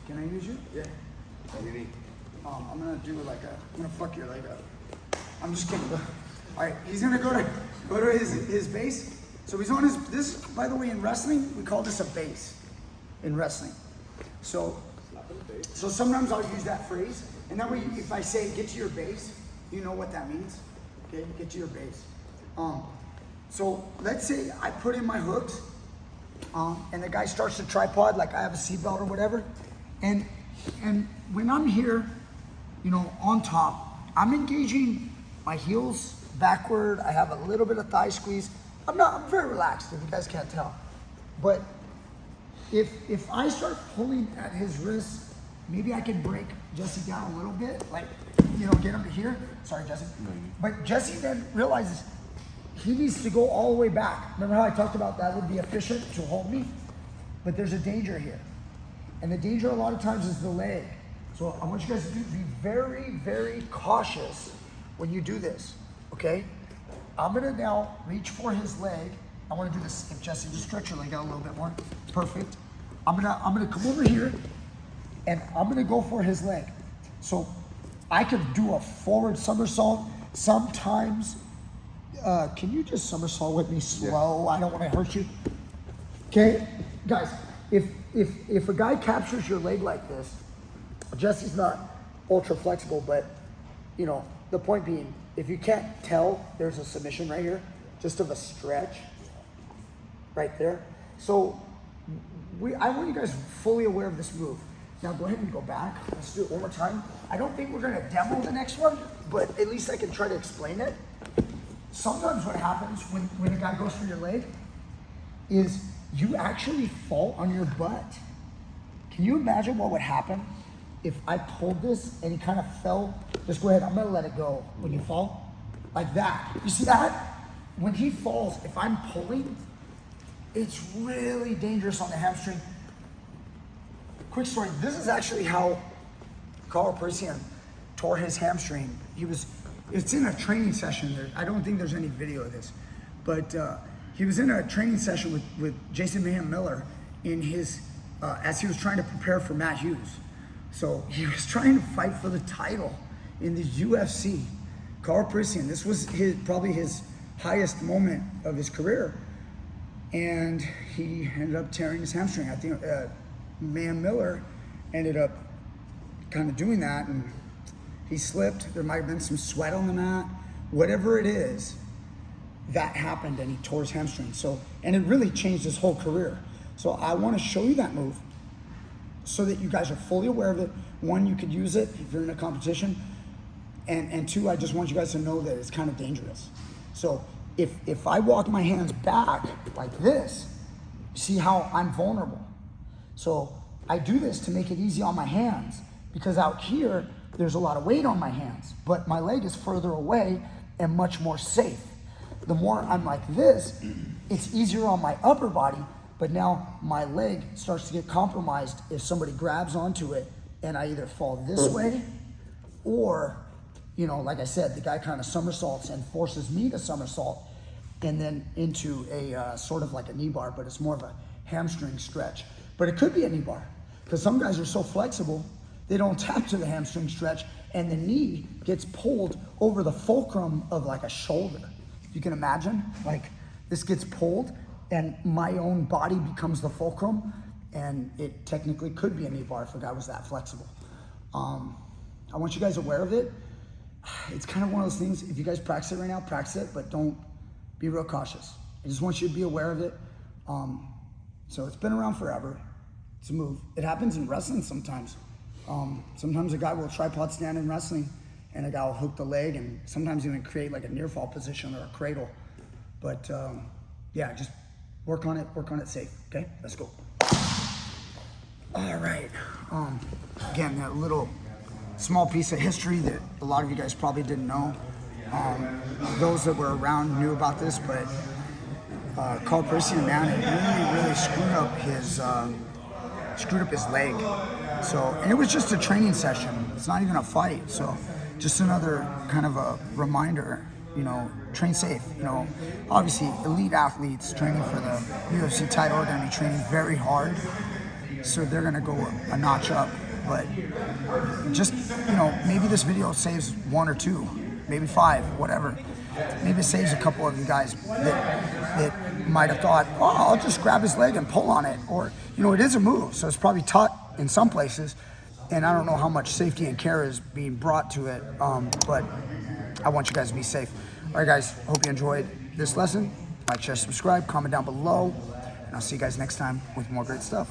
Can I use you? Yeah. What do you need? I'm gonna do I'm gonna fuck your leg up. I'm just kidding. All right, he's gonna go to his base. So he's on this, by the way, in wrestling, we call this a base in wrestling. So sometimes I'll use that phrase, and that way if I say get to your base, you know what that means. Okay, get to your base. So let's say I put in my hooks, and the guy starts to tripod, like I have a seatbelt or whatever, and when I'm here, on top, I'm engaging my heels backward. I have a little bit of thigh squeeze. I'm very relaxed, if you guys can't tell. But if I start pulling at his wrist, maybe I can break Jesse down a little bit, get him to here. Sorry, Jesse. But Jesse then realizes he needs to go all the way back. Remember how I talked about that would be efficient to hold me? But there's a danger here. And the danger a lot of times is the leg. So I want you guys to be very, very cautious when you do this, okay? I'm gonna now reach for his leg. I wanna do this, if Jesse, just stretch your leg out a little bit more. Perfect. I'm gonna come over here and I'm gonna go for his leg. So I could do a forward somersault. Sometimes, can you just somersault with me slow? Yeah. I don't wanna hurt you. Okay, guys, if a guy captures your leg like this, Jesse's not ultra flexible, but the point being, if you can't tell, there's a submission right here, just of a stretch, right there. So I want you guys fully aware of this move. Now go ahead and go back. Let's do it one more time. I don't think we're gonna demo the next one, but at least I can try to explain it. Sometimes what happens when a guy goes for your leg is you actually fall on your butt. Can you imagine what would happen if I pulled this and he kind of fell? Just go ahead, I'm gonna let it go when you fall. Like that. You see that? When he falls, if I'm pulling, it's really dangerous on the hamstring. Quick story, this is actually how Coach Brian tore his hamstring. It's in a training session there. I don't think there's any video of this, but he was in a training session with Jason Mayhem Miller in his, as he was trying to prepare for Matt Hughes. So he was trying to fight for the title in the UFC. Coach Brian, this was probably his highest moment of his career. And he ended up tearing his hamstring. I think Mayhem Miller ended up kind of doing that, and he slipped. There might have been some sweat on the mat. Whatever it is, that happened and he tore his hamstring. So, and it really changed his whole career. So I want to show you that move so that you guys are fully aware of it. One, you could use it if you're in a competition. And two, I just want you guys to know that it's kind of dangerous. So if I walk my hands back like this, see how I'm vulnerable. So I do this to make it easy on my hands, because out here, there's a lot of weight on my hands, but my leg is further away and much more safe. The more I'm like this, it's easier on my upper body, but now my leg starts to get compromised if somebody grabs onto it and I either fall this way or, like I said, the guy kind of somersaults and forces me to somersault and then into a sort of like a knee bar, but it's more of a hamstring stretch. But it could be a knee bar, because some guys are so flexible, they don't tap to the hamstring stretch, and the knee gets pulled over the fulcrum of like a shoulder. You can imagine, like this gets pulled and my own body becomes the fulcrum, and it technically could be a knee bar if a guy was that flexible. I want you guys aware of it. It's kind of one of those things, if you guys practice it right now, practice it, but don't be real cautious. I just want you to be aware of it. So it's been around forever. It's a move. It happens in wrestling sometimes. Sometimes a guy will tripod stand in wrestling and a guy will hook the leg and sometimes even create like a near fall position or a cradle. But yeah, just work on it safe, okay? Let's go. All right. Again, that little small piece of history that a lot of you guys probably didn't know. Those that were around knew about this, but Coach Brian, man, it really screwed up his leg. So, and it was just a training session. It's not even a fight. So, just another kind of a reminder, train safe. Obviously, elite athletes training for the UFC title are going to be training very hard. so they're gonna go a notch up. But just, maybe this video saves 1 or 2, maybe 5, whatever. Maybe it saves a couple of you guys that might have thought, oh, I'll just grab his leg and pull on it. Or, it is a move, so it's probably taught in some places. And I don't know how much safety and care is being brought to it, but I want you guys to be safe. All right, guys, hope you enjoyed this lesson. Like, share, subscribe, comment down below. And I'll see you guys next time with more great stuff.